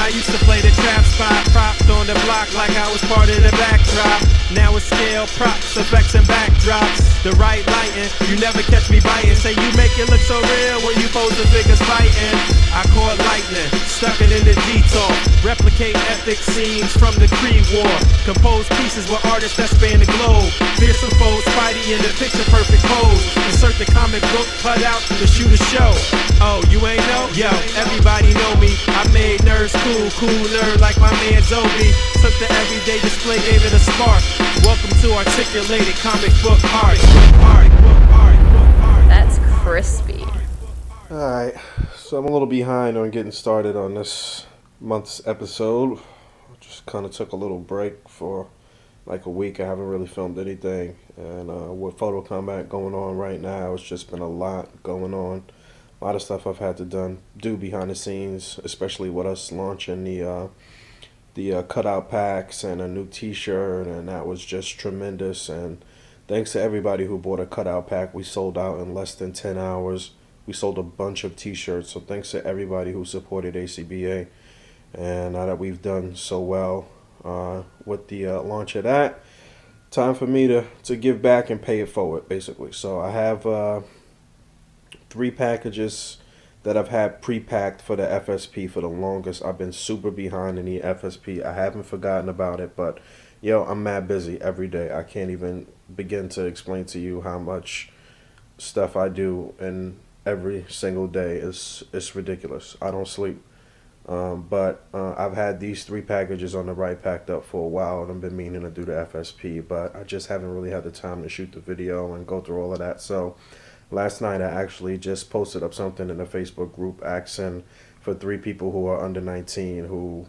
I used to play the trap spot, propped on the block like I was part of the backdrop. Now it's scale, props, effects, and backdrops. The right lighting, you never catch me biting. Say you make it look so real when you pose the figures fighting. I caught lightning, stuck it in the detour. Replicate epic scenes from the Creed War. Compose pieces with artists that span the globe. Fearsome foes, Spidey in the picture perfect pose. Insert the comic book cut out to shoot a show. Oh, you ain't know? Yo, everybody know me. I made nerds cool, cool nerd like my man Zobi. Took the everyday display, gave it a spark. Welcome to articulated comic book art. That's crispy. Alright, so I'm a little behind on getting started on this month's episode. I just kind of took a little break for like a week. I haven't really filmed anything. And with Photo Combat going on right now, it's just been a lot going on. A lot of stuff I've had to do behind the scenes, especially with us launching the cutout packs and a new t-shirt, and that was just tremendous. And thanks to everybody who bought a cutout pack. We sold out in less than 10 hours. We sold a bunch of t-shirts, so thanks to everybody who supported A.C.B.A. And now that we've done so well with the launch of that, time for me to give back and pay it forward, basically. So I have 3 packages that I've had pre-packed for the FSP for the longest. I've been super behind in the FSP. I haven't forgotten about it, but yo, I'm mad busy every day. I can't even begin to explain to you how much stuff I do in every single day. It's ridiculous. I don't sleep. But I've had these 3 packages on the right packed up for a while, and I've been meaning to do the FSP, but I just haven't really had the time to shoot the video and go through all of that. So last night I actually just posted up something in the Facebook group asking for 3 people who are under 19 who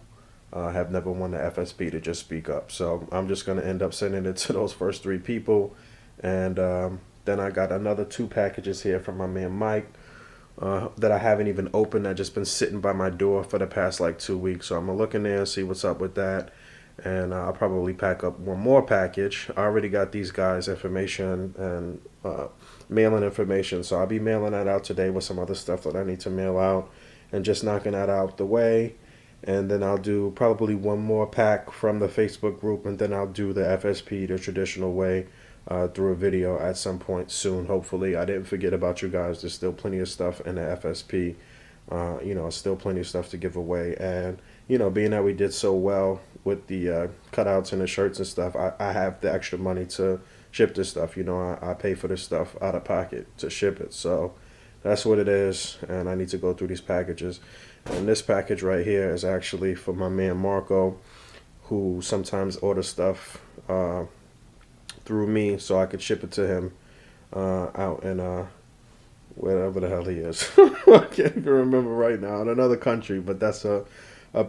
have never won the FSP to just speak up. So I'm just going to end up sending it to those first 3 people. And then I got another 2 packages here from my man Mike that I haven't even opened. I've just been sitting by my door for the past like 2 weeks. So I'm going to look in there and see what's up with that. And I'll probably pack up one more package. I already got these guys' information and mailing information. So I'll be mailing that out today with some other stuff that I need to mail out and just knocking that out the way. And then I'll do probably one more pack from the Facebook group, and then I'll do the FSP the traditional way through a video at some point soon, hopefully. I didn't forget about you guys. There's still plenty of stuff in the FSP. Still plenty of stuff to give away. And, being that we did so well with the cutouts and the shirts and stuff, I have the extra money to ship this stuff. I pay for this stuff out of pocket to ship it. So that's what it is. And I need to go through these packages. And this package right here is actually for my man Marco, who sometimes orders stuff through me so I could ship it to him out in wherever the hell he is. I can't even remember right now, in another country, but that's a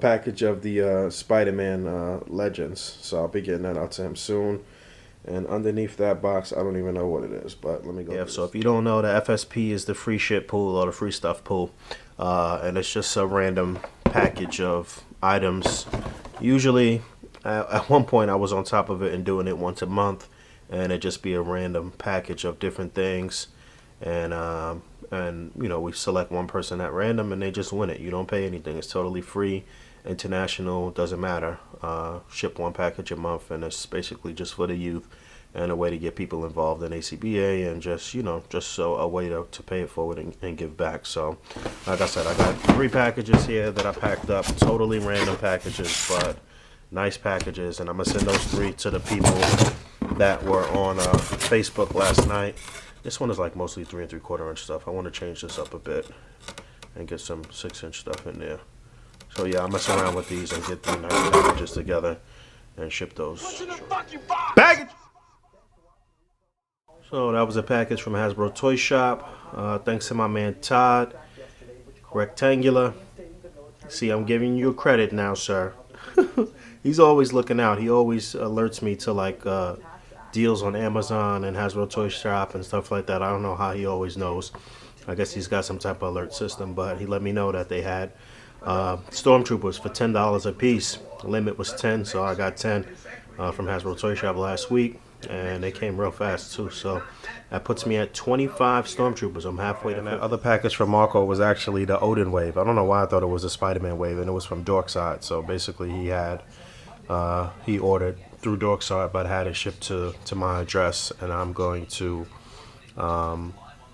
package of the Spider-Man Legends. So I'll be getting that out to him soon. And underneath that box, I don't even know what it is, but let me go. Yeah, so if you don't know, the FSP is the free shit pool or the free stuff pool. And it's just a random package of items. Usually, at one point, I was on top of it and doing it once a month. And it'd just be a random package of different things. And we select one person at random and they just win it. You don't pay anything. It's totally free. International, doesn't matter. Ship one package a month, and it's basically just for the youth and a way to get people involved in A.C.B.A. and just so a way to pay it forward and give back. So like I said, I got 3 packages here that I packed up, totally random packages, but nice packages, and I'm gonna send those 3 to the people that were on Facebook last night. This one is like mostly 3 3/4 inch stuff. I want to change this up a bit and get some 6-inch stuff in there. So yeah, I'll mess around with these and get the nice packages together and ship those. Package! So that was a package from Hasbro Toy Shop. Thanks to my man Todd. Rectangular. See, I'm giving you credit now, sir. He's always looking out. He always alerts me to like deals on Amazon and Hasbro Toy Shop and stuff like that. I don't know how he always knows. I guess he's got some type of alert system, but he let me know that they had Stormtroopers for $10 a piece. The limit was 10, so I got 10 from Hasbro Toy Shop last week. and they came real fast too. So that puts me at 25 Stormtroopers. I'm halfway to that. Other package from Marco was actually the Odin wave. I don't know why I thought it was a Spider-Man wave, and it was from Dorkside. So basically, he ordered through Dorkside, but had it shipped to my address, and I'm going to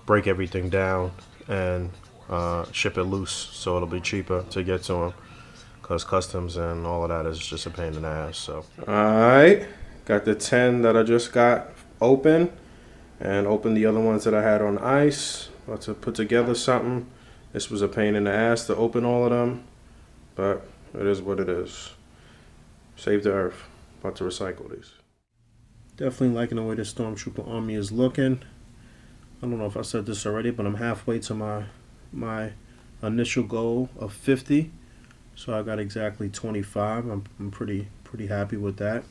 break everything down and ship it loose, so it'll be cheaper to get to him, because customs and all of that is just a pain in the ass. So alright, got the 10 that I just got open, and opened the other ones that I had on ice. About to put together something. This was a pain in the ass to open all of them, but it is what it is. Save the earth. About to recycle these. Definitely liking the way the Stormtrooper army is looking. I don't know if I said this already, but I'm halfway to my initial goal of 50. So I got exactly 25. I'm pretty happy with that.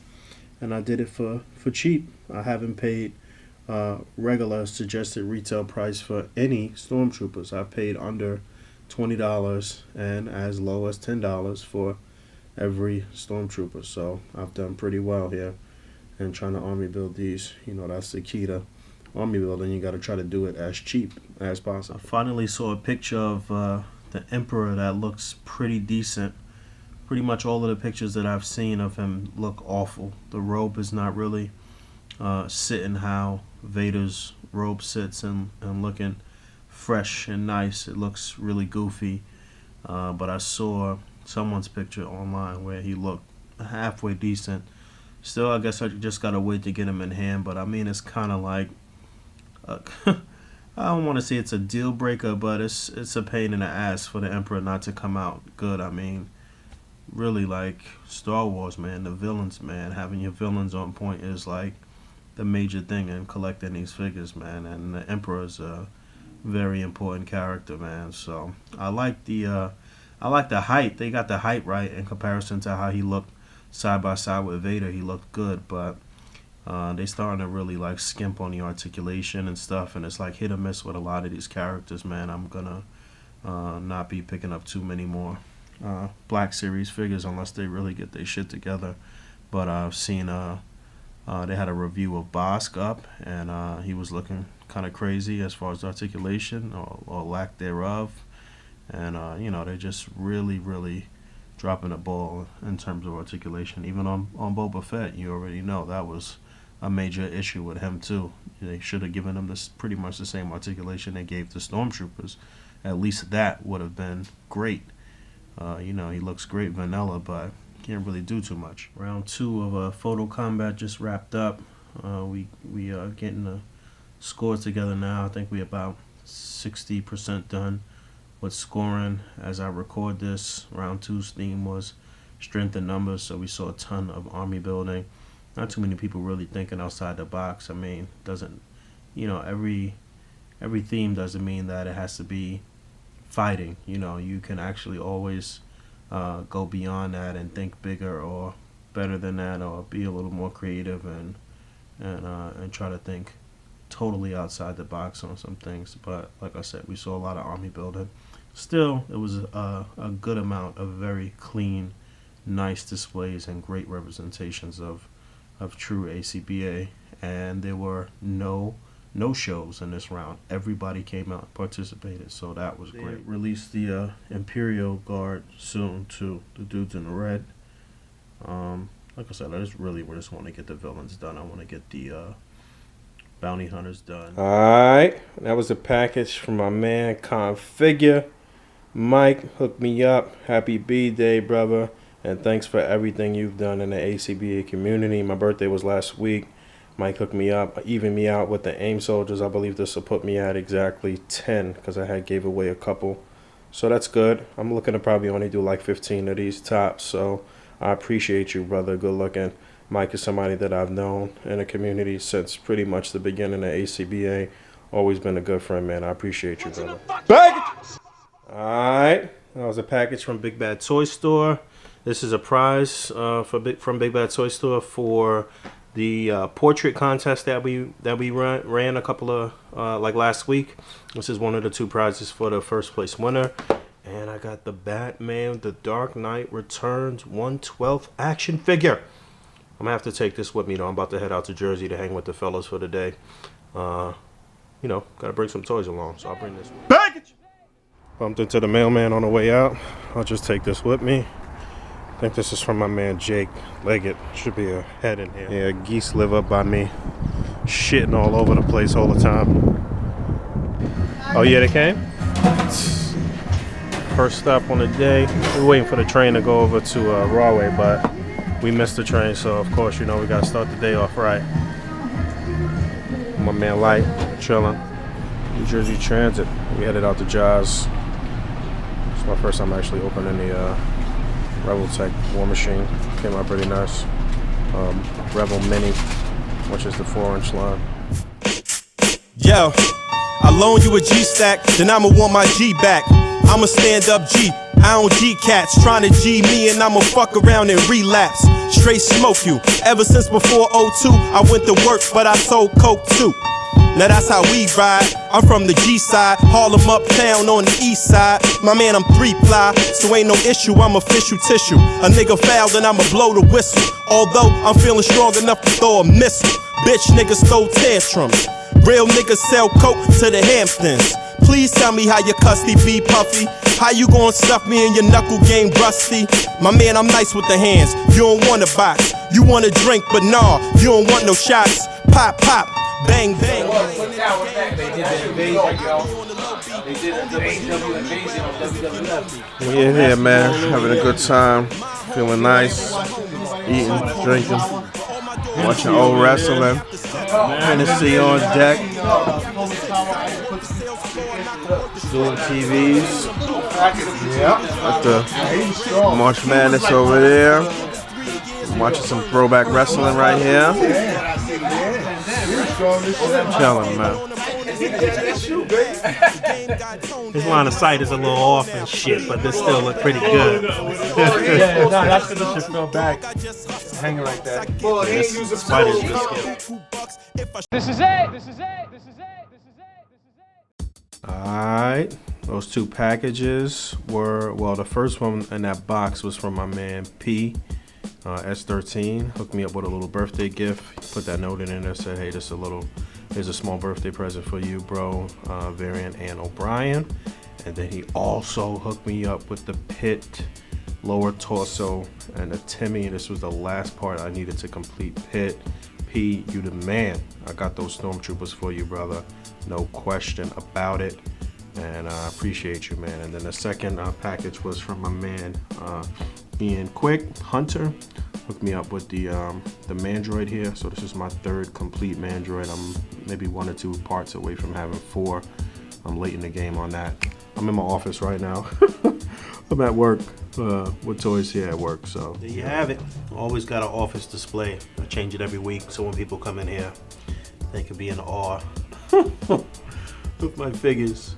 And I did it for cheap. I haven't paid regular suggested retail price for any Stormtroopers. I paid under $20 and as low as $10 for every Stormtrooper. So I've done pretty well here. And trying to army build these, that's the key to army building. You got to try to do it as cheap as possible. I finally saw a picture of the Emperor that looks pretty decent. Pretty much all of the pictures that I've seen of him look awful. The robe is not really sitting how Vader's robe sits and looking fresh and nice. It looks really goofy. But I saw someone's picture online where he looked halfway decent. Still, I guess I just gotta wait to get him in hand. But I mean, it's kind of like I don't want to say it's a deal breaker, but it's a pain in the ass for the Emperor not to come out good. I mean, really, like Star Wars, man, the villains, man, having your villains on point is like the major thing in collecting these figures, man. And the Emperor is a very important character, man. So I like the height. They got the height right in comparison to how he looked side by side with Vader. He looked good, but they starting to really like skimp on the articulation and stuff, and it's like hit or miss with a lot of these characters, man. I'm gonna not be picking up too many more Black Series figures unless they really get their shit together. But I've seen they had a review of Bosk up, and he was looking kind of crazy as far as articulation or lack thereof, and they're just really dropping the ball in terms of articulation. Even on Boba Fett, you already know that was a major issue with him too. They should have given him this pretty much the same articulation they gave the Stormtroopers. At least that would have been great. He looks great vanilla, but can't really do too much. Round 2 of Photo Combat just wrapped up. We are getting the scores together now. I think we're about 60% done with scoring as I record this. Round 2's theme was strength in numbers, so we saw a ton of army building. Not too many people really thinking outside the box. I mean, every theme doesn't mean that it has to be fighting. You can actually always go beyond that and think bigger or better than that, or be a little more creative and try to think totally outside the box on some things. But like I said, we saw a lot of army building. Still, it was a good amount of very clean, nice displays and great representations of true A.C.B.A. And there were no shows in this round. Everybody came out and participated, so that was great. They released the Imperial Guard soon too, the dudes in the red. Like I said, I just want to get the villains done. I want to get the bounty hunters done. Alright, that was a package from my man Configure. Mike hooked me up. Happy B-Day, brother. And thanks for everything you've done in the A.C.B.A. community. My birthday was last week. Mike hooked me up, evened me out with the AIM soldiers. I believe this will put me at exactly 10 because I gave away a couple. So that's good. I'm looking to probably only do like 15 of these tops. So I appreciate you, brother. Good looking. Mike is somebody that I've known in the community since pretty much the beginning of A.C.B.A. Always been a good friend, man. I appreciate you, brother. Alright. That was a package from Big Bad Toy Store. This is a prize from Big Bad Toy Store for the portrait contest that we ran a couple of like last week. This is one of the 2 prizes for the first place winner. And I got the Batman The Dark Knight Returns 1/12 action figure. I'm gonna have to take this with me though. I'm about to head out to Jersey to hang with the fellas for the day. You know, gotta bring some toys along, so I'll bring this with me. Package! Bumped into the mailman on the way out. I'll just take this with me. I think this is from my man Jake Leggett. Should be a head in here. Yeah, geese live up by me, shitting all over the place all the time. Oh yeah, they came? First stop on the day. We're waiting for the train to go over to Rahway, but we missed the train, so of course, you know, we gotta start the day off right. My man Light, chilling. New Jersey Transit. We headed out to Jaws. It's my first time actually opening the Rebel Tech War Machine. Came out pretty nice. Rebel Mini, which is the 4-inch line. Yo, I loan you a G stack, then I'ma want my G back. I'm a stand-up G, I don't G-cats. Trying to G me and I'ma fuck around and relapse. Straight smoke you. Ever since before 02, I went to work, but I sold coke too. Now that's how we ride. I'm from the G side, Harlem uptown on the east side. My man, I'm 3-ply, so ain't no issue, I'm official tissue. A nigga foul, then I'ma blow the whistle. Although I'm feeling strong enough to throw a missile. Bitch niggas throw tantrums. Real niggas sell coke to the Hamptons. Please tell me how your custody be puffy. How you gon' stuff me in your knuckle game rusty? My man, I'm nice with the hands. You don't want a box. You want a drink, but nah, you don't want no shots. Pop, pop, bang, bang. We're here, man. Having a good time. Feeling nice. Eating, drinking. Watching old wrestling. Hennessy on deck. Doing TVs. Got the March Madness over there. I'm watching some throwback wrestling right here. Chilling, man. His line of sight is a little off and shit, but this still look pretty good. Yeah, no, that's because it should feel back. Hanging like that. Well, he ain't using Spider's good skill. This is it. This is it. This is it. This is it. This is it. Alright. Those two packages were, well, the first one in that box was from my man P. S13 hooked me up with a little birthday gift. Put that note in there, said, hey, here's a small birthday present for you, bro. Variant and O'Brien. And then he also hooked me up with the Pit lower torso and a Timmy. This was the last part I needed to complete Pit. P, you the man. I got those stormtroopers for you, brother. No question about it. And I appreciate you, man. And then the second package was from my man Ian Quick, Hunter. Hooked me up with the Mandroid here. So this is my third complete Mandroid. I'm maybe 1 or 2 parts away from having 4. I'm late in the game on that. I'm in my office right now. I'm at work with toys here at work. So There you have it. Always got an office display. I change it every week, so when people come in here, they can be in awe of my figures.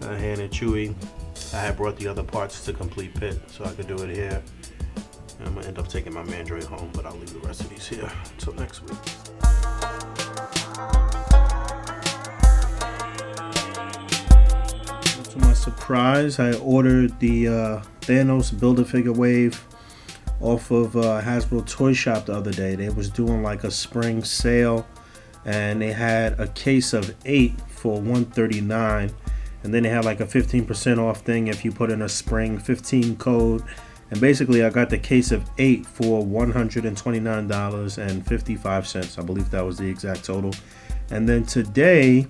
Kind of hand and chewy. I had brought the other parts to complete Pit, so I could do it here. And I'm gonna end up taking my Mandroid home, but I'll leave the rest of these here until next week. To my surprise, I ordered the Thanos Build-A-Figure Wave off of Hasbro Toy Shop the other day. They was doing like a spring sale, and they had a case of 8 for $139, and then they had like a 15% off thing if you put in a spring 15 code. And basically, I got the case of 8 for $129.55. I believe that was the exact total. And then today,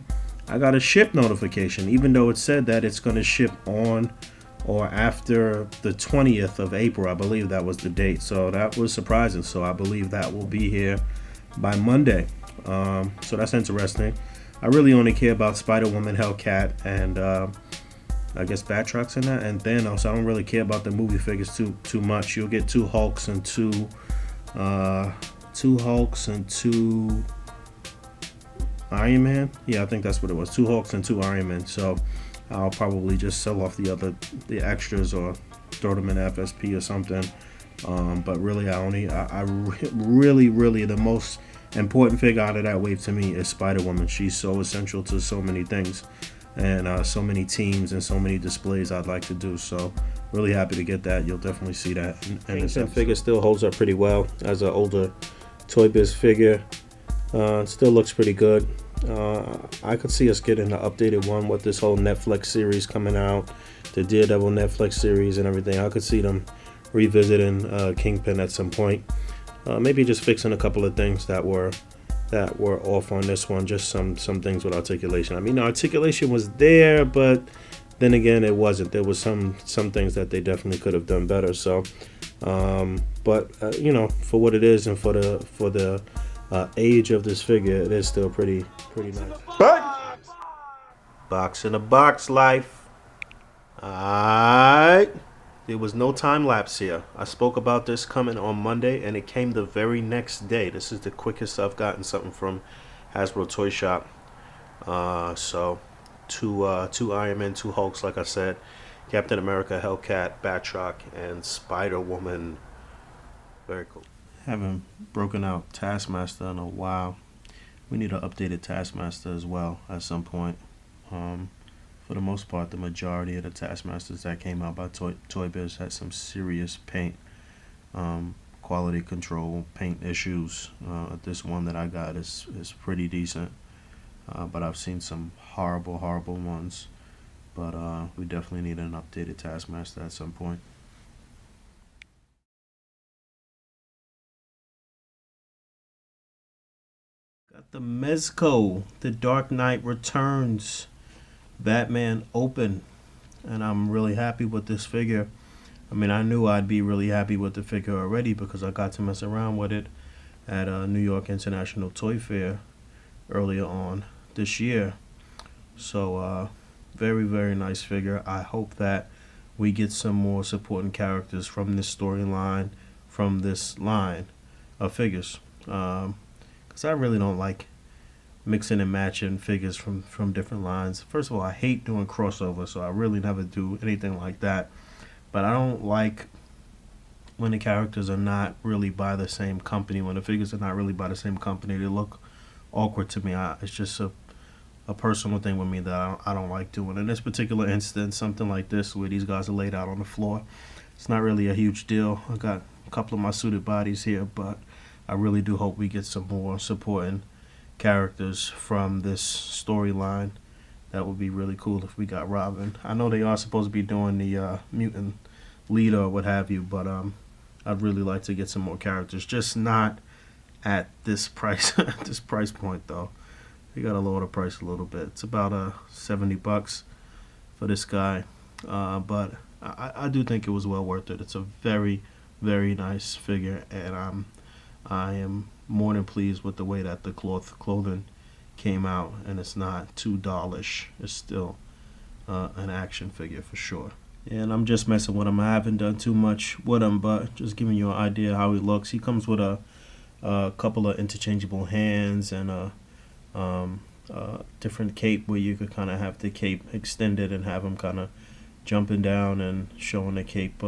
I got a ship notification, even though it said that it's going to ship on or after the 20th of April. I believe that was the date. So that was surprising. So I believe that will be here by Monday. So that's interesting. I really only care about Spider-Woman, Hellcat, and I guess Batroc in that, and Thanos. I don't really care about the movie figures too much. You'll get 2 Hulks and 2 Iron Man. Yeah, I think that's what it was. 2 Hulks and 2 Iron Men. So I'll probably just sell off the extras or throw them in FSP or something. But really, I really the most important figure out of that wave to me is Spider-Woman. She's so essential to so many things. and so many teams and so many displays I'd like to do. So really happy to get that. You'll definitely see that. And this figure still holds up pretty well as an older Toy Biz figure. Still looks pretty good. I could see us getting an updated one with this whole Netflix series coming out, the Daredevil Netflix series and everything. I could see them revisiting Kingpin at some point. Maybe just fixing a couple of things that were off on this one. Just some things with articulation. I mean, the articulation was there, but then again, it wasn't. There was some things that they definitely could have done better. So, but you know, for what it is and for the age of this figure, it is still pretty nice. Box in a box life. Alright. There was no time lapse here. I spoke about this coming on Monday, and it came the very next day. This is the quickest I've gotten something from Hasbro Toy Shop. So two Iron Man, 2 Hulks, like I said, Captain America, Hellcat, Batroc, and Spider-Woman. Very cool. Haven't broken out Taskmaster in a while. We need an updated Taskmaster as well at some point. For the most part, the majority of the Taskmasters that came out by Toy Biz had some serious paint quality control, paint issues. This one that I got is pretty decent, but I've seen some horrible ones. But we definitely need an updated Taskmaster at some point. Got the Mezco, The Dark Knight Returns Batman Open, and I'm really happy with this figure. I mean, I knew I'd be really happy with the figure already because I got to mess around with it at New York International Toy Fair earlier on this year. So very nice figure. I hope that we get some more supporting characters from this storyline, from this line of figures, because I really don't like mixing and matching figures from different lines. First of all, I hate doing crossover, so I really never do anything like that. But I don't like when the characters are not really by the same company. When the figures are not really by the same company, they look awkward to me. It's just a personal thing with me that I don't like doing. In this particular instance, something like this where these guys are laid out on the floor, it's not really a huge deal. I got a couple of my suited bodies here, but I really do hope we get some more supporting characters from this storyline. That would be really cool if we got Robin. I know they are supposed to be doing the mutant leader or what have you, but I'd really like to get some more characters, just not at this price. At this price point though, they gotta lower the price a little bit. It's about $70 for this guy, but I do think it was well worth it. It's a very nice figure, and I am more than pleased with the way that the clothing came out, and it's not too dollish. It's still an action figure for sure. And I'm just messing with him. I haven't done too much with him, but just giving you an idea how he looks. He comes with a couple of interchangeable hands and a different cape where you could kind of have the cape extended and have him kind of jumping down and showing the cape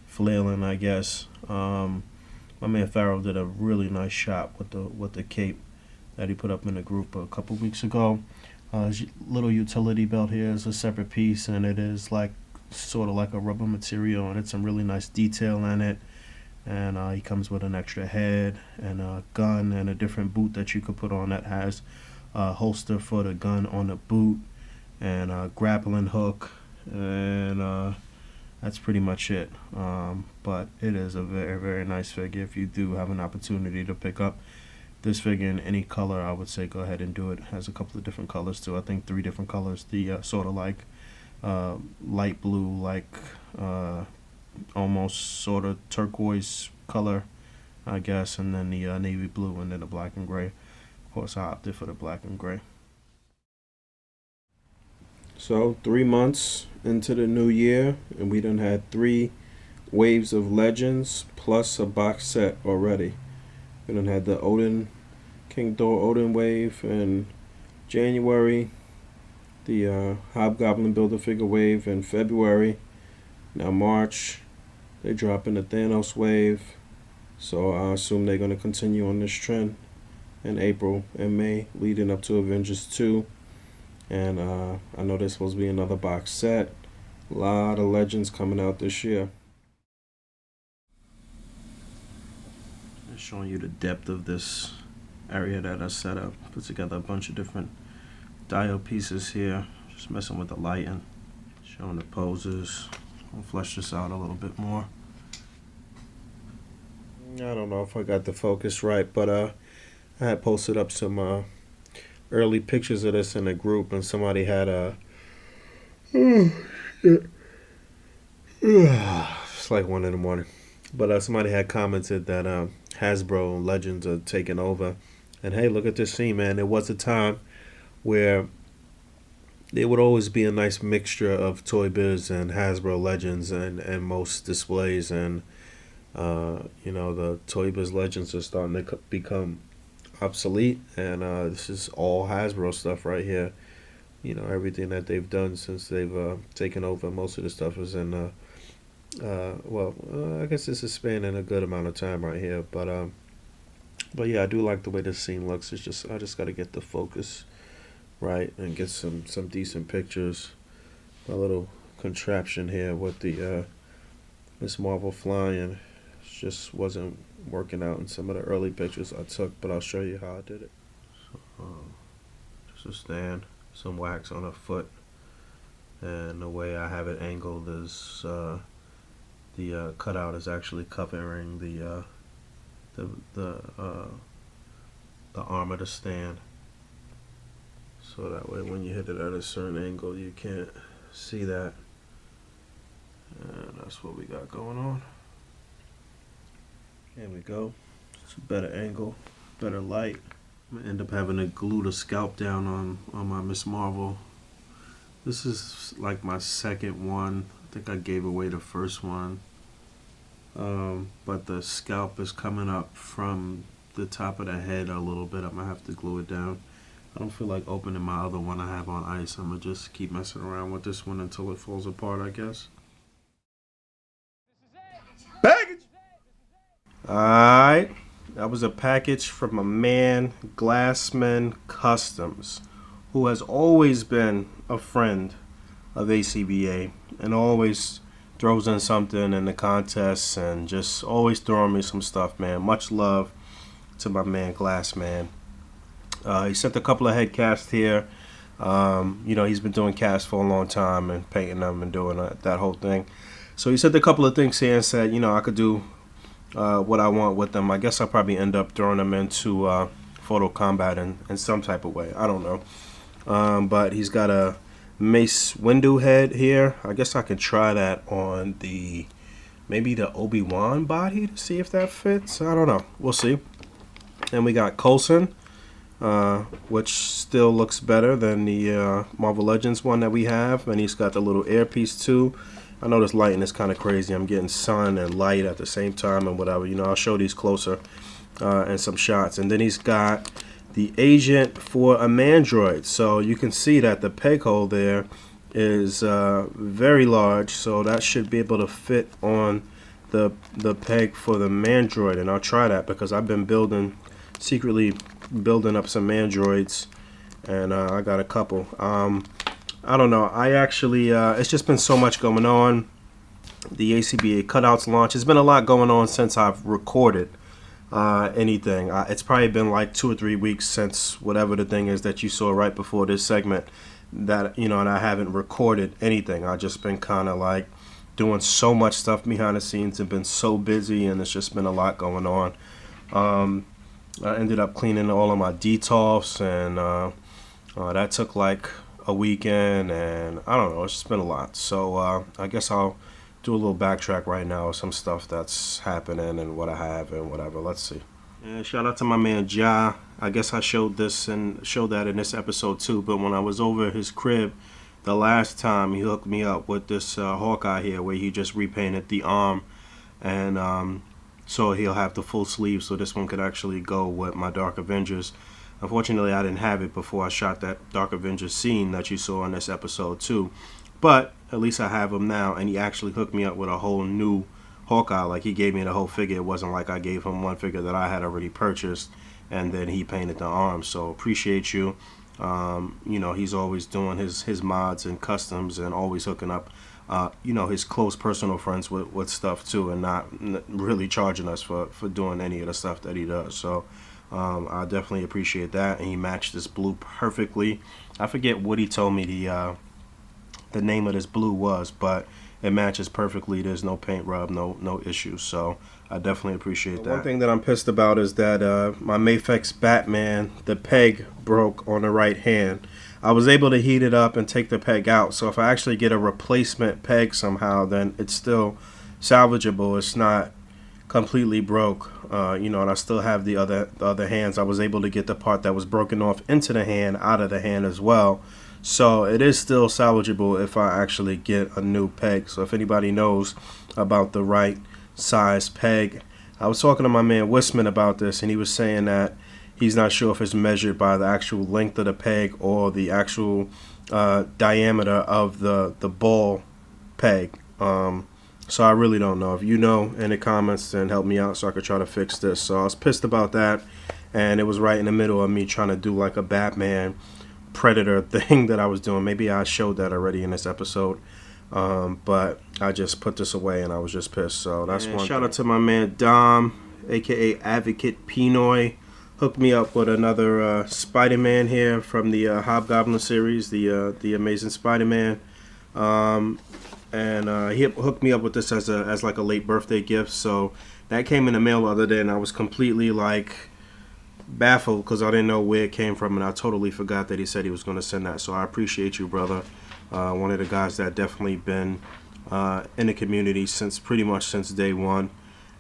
flailing, I guess. My man Farrell did a really nice shot with the cape that he put up in the group a couple weeks ago. His little utility belt here is a separate piece, and it is like sort of like a rubber material, and it's some really nice detail in it. And he comes with an extra head and a gun and a different boot that you could put on that has a holster for the gun on the boot and a grappling hook, and that's pretty much it. But it is a very nice figure. If you do have an opportunity to pick up this figure in any color, I would say go ahead and do it. It has a couple of different colors too. I think 3 different colors. The sort of like light blue, like almost sort of turquoise color, I guess, and then the navy blue, and then the black and gray. Of course, I opted for the black and gray. So 3 months into the new year, and we done had 3 waves of Legends plus a box set already. We done had the King Thor Odin wave in January, the Hobgoblin Build-A-Figure wave in February. Now March, they dropping the Thanos wave, so I assume they're going to continue on this trend in April and May, leading up to Avengers 2. And I know there's supposed to be another box set. A lot of Legends coming out this year. Just showing you the depth of this area that I set up. Put together a bunch of different dial pieces here. Just messing with the lighting. Showing the poses. I'll flesh this out a little bit more. I don't know if I got the focus right, but I had posted up some early pictures of this in a group, and somebody had a it's like 1 in the morning, but somebody had commented that Hasbro Legends are taking over, and hey, look at this scene, man. There was a time where there would always be a nice mixture of Toy Biz and Hasbro Legends and most displays, and you know, the Toy Biz Legends are starting to become obsolete, and this is all Hasbro stuff right here. You know, everything that they've done since they've taken over. Most of the stuff is in I guess this is spanning a good amount of time right here, but yeah, I do like the way this scene looks. It's just, I just got to get the focus right and get some decent pictures. A little contraption here with the Miss Marvel flying just wasn't working out in some of the early pictures I took, but I'll show you how I did it. So, just a stand, some wax on a foot, and the way I have it angled is the cutout is actually covering the arm of the stand, so that way when you hit it at a certain angle you can't see that. And that's what we got going on. There we go. It's a better angle, better light. I'm gonna end up having to glue the scalp down on my Miss Marvel. This is like my second one. I think I gave away the first one. But the scalp is coming up from the top of the head a little bit. I'm gonna have to glue it down. I don't feel like opening my other one I have on ice. I'm gonna just keep messing around with this one until it falls apart, I guess. Package! Alright, that was a package from my man Glassman Customs, who has always been a friend of A.C.B.A. and always throws in something in the contests and just always throwing me some stuff, man. Much love to my man Glassman. He sent a couple of head casts here. You know, he's been doing casts for a long time and painting them and doing that whole thing. So he sent a couple of things here and said, you know, I could do what I want with them. I guess I'll probably end up throwing them into Photo Combat in some type of way. I don't know. But he's got a Mace Windu head here. I guess I can try that on maybe the Obi-Wan body to see if that fits. I don't know. We'll see. Then we got Coulson, which still looks better than the Marvel Legends one that we have. And he's got the little earpiece too. I know this lighting is kind of crazy. I'm getting sun and light at the same time and whatever. You know, I'll show these closer and some shots. And then he's got the agent for a Mandroid. So you can see that the peg hole there is very large. So that should be able to fit on the peg for the Mandroid. And I'll try that because I've been secretly building up some Mandroids. And I got a couple. I don't know. I actually, it's just been so much going on. The A.C.B.A. cutouts launch. There's been a lot going on since I've recorded anything. It's probably been like 2 or 3 weeks since whatever the thing is that you saw right before this segment that, you know, and I haven't recorded anything. I've just been kind of like doing so much stuff behind the scenes and been so busy, and it's just been a lot going on. I ended up cleaning all of my detolfs, and that took like a weekend, and I don't know, it's just been a lot. So I guess I'll do a little backtrack right now of some stuff that's happening and what I have and whatever. Let's see. And shout out to my man Ja. I guess I showed that in this episode too, but when I was over at his crib the last time, he hooked me up with this Hawkeye here where he just repainted the arm, and so he'll have the full sleeve, so this one could actually go with my Dark Avengers. Unfortunately, I didn't have it before I shot that Dark Avengers scene that you saw in this episode too. But at least I have him now, and he actually hooked me up with a whole new Hawkeye. Like, he gave me the whole figure. It wasn't like I gave him one figure that I had already purchased, and then he painted the arm. So appreciate you. You know, he's always doing his mods and customs and always hooking up, you know, his close personal friends with stuff too, and not really charging us for doing any of the stuff that he does. So I definitely appreciate that. And he matched this blue perfectly. I forget what he told me the name of this blue was, but it matches perfectly. There's no paint rub, no issues. So I definitely appreciate that. One thing that I'm pissed about is that my Mafex Batman, the peg broke on the right hand. I was able to heat it up and take the peg out. So if I actually get a replacement peg somehow, then it's still salvageable. It's not completely broke, you know, and I still have the other hands. I was able to get the part that was broken off into the hand out of the hand as well. So it is still salvageable if I actually get a new peg. So if anybody knows about the right size peg, I was talking to my man Wisman about this, and he was saying that he's not sure if it's measured by the actual length of the peg or the actual diameter of the ball peg. So I really don't know. If you know in the comments, then help me out so I could try to fix this. So I was pissed about that, and it was right in the middle of me trying to do like a Batman Predator thing that I was doing. Maybe I showed that already in this episode, but I just put this away and I was just pissed. So that's one. Shout out to my man Dom, aka Advocate Pinoy, hooked me up with another Spider-Man here from the Hobgoblin series, the Amazing Spider-Man, and he hooked me up with this as like a late birthday gift. So that came in the mail the other day, and I was completely like baffled because I didn't know where it came from, and I totally forgot that he said he was going to send that. So I appreciate you, brother. One of the guys that definitely been in the community pretty much since day one,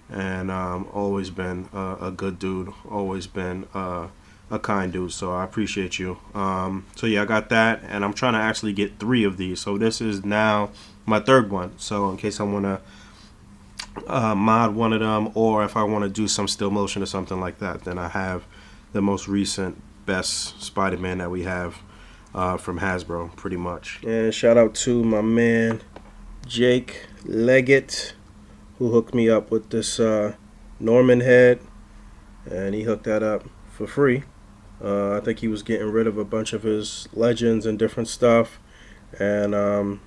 and always been a good dude, always been a kind dude. So I appreciate you. So yeah, I got that, and I'm trying to actually get 3 of these. So this is now my 3rd one. So in case I want to mod one of them, or if I want to do some still motion or something like that, then I have the most recent best Spider-Man that we have from Hasbro, pretty much. And shout out to my man Jake Leggett, who hooked me up with this Norman head, and he hooked that up for free. I think he was getting rid of a bunch of his legends and different stuff, and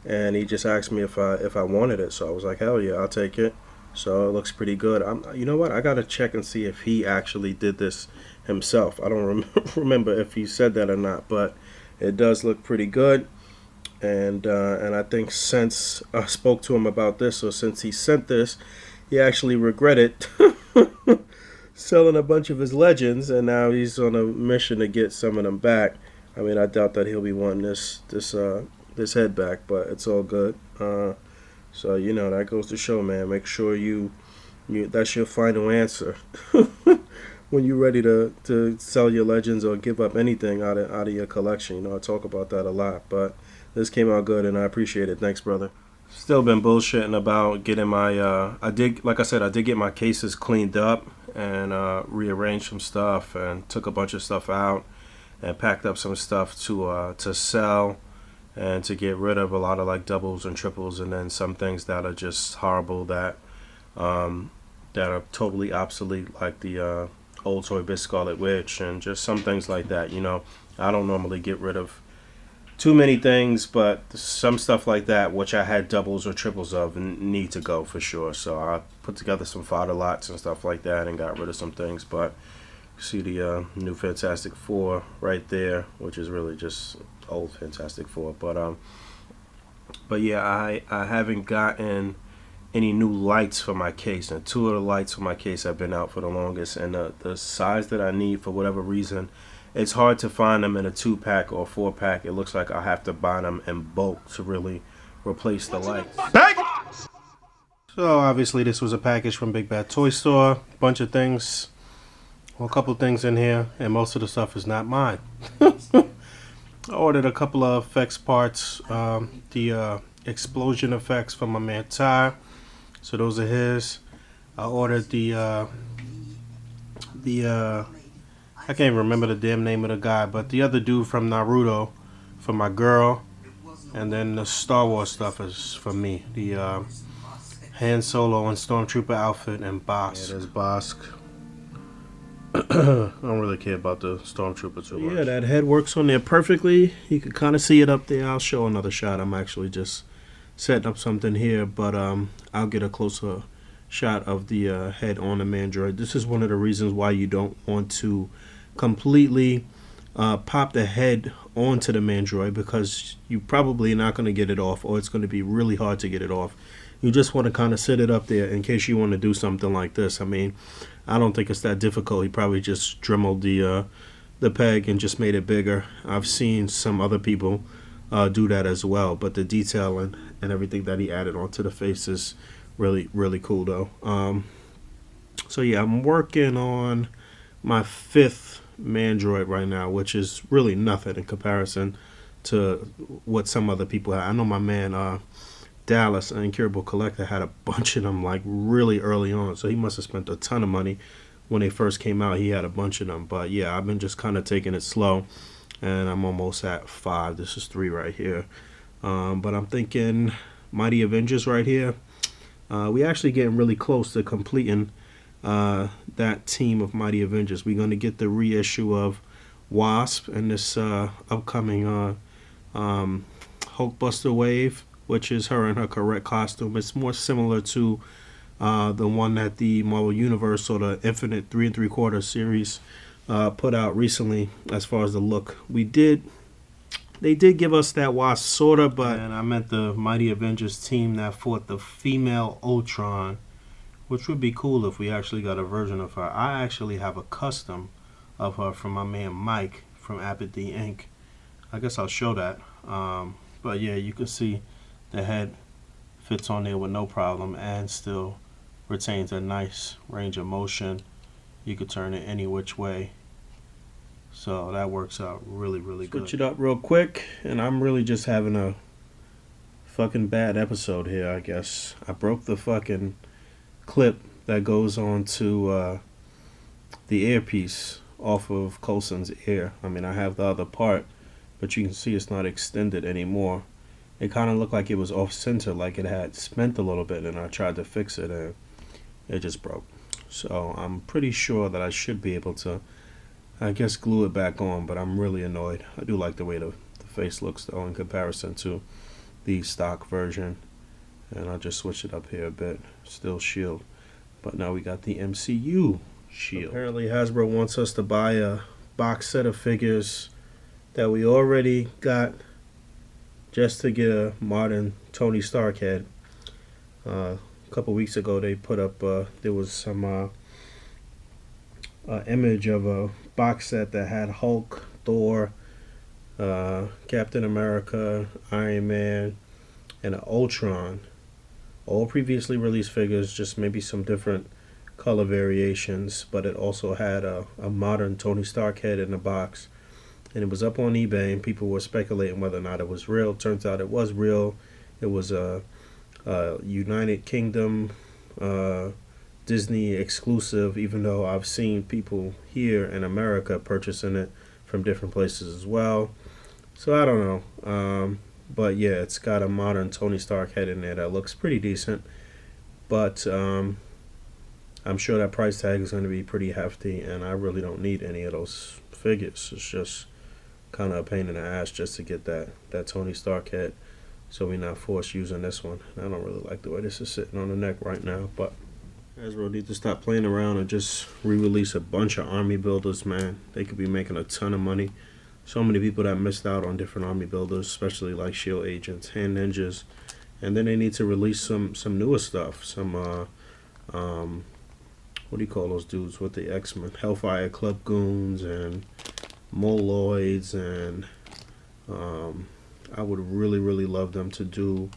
he just asked me if I wanted it. So I was like, hell yeah, I'll take it. So it looks pretty good. You know what? I gotta check and see if he actually did this himself. I don't remember if he said that or not, but it does look pretty good. And I think since I spoke to him about this, or since he sent this, he actually regretted selling a bunch of his legends, and now he's on a mission to get some of them back. I mean, I doubt that he'll be wanting this head back, but it's all good. So you know, that goes to show, man. Make sure you that's your final answer when you're ready to sell your legends or give up anything out of your collection. You know, I talk about that a lot, but this came out good, and I appreciate it. Thanks, brother. Still been bullshitting about getting my I did get my cases cleaned up and rearranged some stuff and took a bunch of stuff out and packed up some stuff to sell, and to get rid of a lot of like doubles and triples, and then some things that are just horrible that are totally obsolete, like the old Toy Biz Scarlet Witch, and just some things like that. You know, I don't normally get rid of too many things, but some stuff like that, which I had doubles or triples of, need to go for sure. So I put together some fodder lots and stuff like that and got rid of some things. But you see the new Fantastic Four right there, which is really just old Fantastic Four. But yeah, I haven't gotten any new lights for my case, and 2 of the lights for my case have been out for the longest, and the size that I need, for whatever reason, it's hard to find them in a 2-pack or 4-pack. It looks like I have to buy them in bulk to really replace the lights. So obviously this was a package from Big Bad Toy Store. Bunch of things, well, a couple things in here, and most of the stuff is not mine. I ordered a couple of effects parts, the explosion effects from my man Ty. So those are his. I ordered the I can't remember the damn name of the guy, but the other dude from Naruto for my girl, and then the Star Wars stuff is for me. The Han Solo and Stormtrooper outfit and Bosk. Yeah, there's Bosk. I don't really care about the Stormtrooper too much. Yeah, that head works on there perfectly. You can kind of see it up there. I'll show another shot. I'm actually just setting up something here, but I'll get a closer shot of the head on the Mandroid. This is one of the reasons why you don't want to completely pop the head onto the Mandroid, because you probably not going to get it off, or it's going to be really hard to get it off. You just want to kind of set it up there in case you want to do something like this. I mean, I don't think it's that difficult. He probably just dremeled the peg and just made it bigger. I've seen some other people do that as well, but the detail and everything that he added onto the face is really, really cool though. So yeah, I'm working on my 5th Mandroid right now, which is really nothing in comparison to what some other people have. I know my man Dallas, an Incurable Collector, had a bunch of them like really early on, so he must have spent a ton of money when they first came out. He had a bunch of them, but yeah, I've been just kind of taking it slow, and I'm almost at 5. This is 3 right here, but I'm thinking Mighty Avengers right here. We actually getting really close to completing that team of Mighty Avengers. We're going to get the reissue of Wasp and this upcoming Hulkbuster wave, which is her in her correct costume. It's more similar to the one that the Marvel Universe or the Infinite 3 3/4 series put out recently as far as the look. They did give us that Wasp sorta, but and I meant the Mighty Avengers team that fought the female Ultron, which would be cool if we actually got a version of her. I actually have a custom of her from my man Mike from Apathy Inc. I guess I'll show that. But yeah, you can see the head fits on there with no problem and still retains a nice range of motion. You could turn it any which way, so that works out really, really good. Switch it up real quick, and I'm really just having a fucking bad episode here, I guess. I broke the fucking clip that goes on to the earpiece off of Coulson's ear. I mean, I have the other part, but you can see it's not extended anymore. It kind of looked like it was off center, like it had spent a little bit, and I tried to fix it and it just broke. So I'm pretty sure that I should be able to, I guess, glue it back on, but I'm really annoyed. I do like the way the face looks though in comparison to the stock version. And I'll just switch it up here a bit. Still shield, but now we got the MCU shield. Apparently Hasbro wants us to buy a box set of figures that we already got just to get a modern Tony Stark head. A couple weeks ago they put up, there was some image of a box set that had Hulk, Thor, Captain America, Iron Man, and an Ultron. All previously released figures, just maybe some different color variations, but it also had a modern Tony Stark head in the box. And it was up on eBay, and people were speculating whether or not it was real. Turns out it was real. It was a United Kingdom Disney exclusive, even though I've seen people here in America purchasing it from different places as well. So I don't know. But yeah, it's got a modern Tony Stark head in there that looks pretty decent. But I'm sure that price tag is going to be pretty hefty, and I really don't need any of those figures. It's just kind of a pain in the ass just to get that Tony Stark head, so we're not forced using this one. I don't really like the way this is sitting on the neck right now, but Hasbro need to stop playing around and just re-release a bunch of army builders, man. They could be making a ton of money. So many people that missed out on different army builders, especially like shield agents, hand ninjas, and then they need to release some newer stuff. Some what do you call those dudes with the X-Men? Hellfire Club goons and Moloids, and I would really love them to do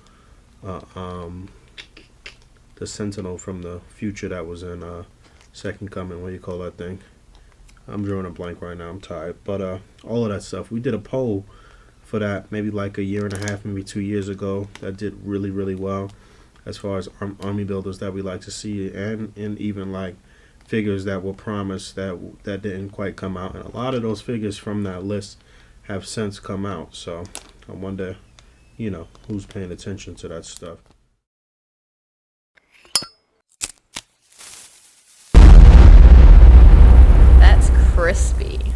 the Sentinel from the future that was in Second Coming. What do you call that thing? I'm drawing a blank right now. I'm tired. But all of that stuff. We did a poll for that maybe like a year and a half, maybe 2 years ago. That did really well as far as army builders that we like to see, and even like figures that were promised that didn't quite come out. And a lot of those figures from that list have since come out. So I wonder, you know, who's paying attention to that stuff. That crispy.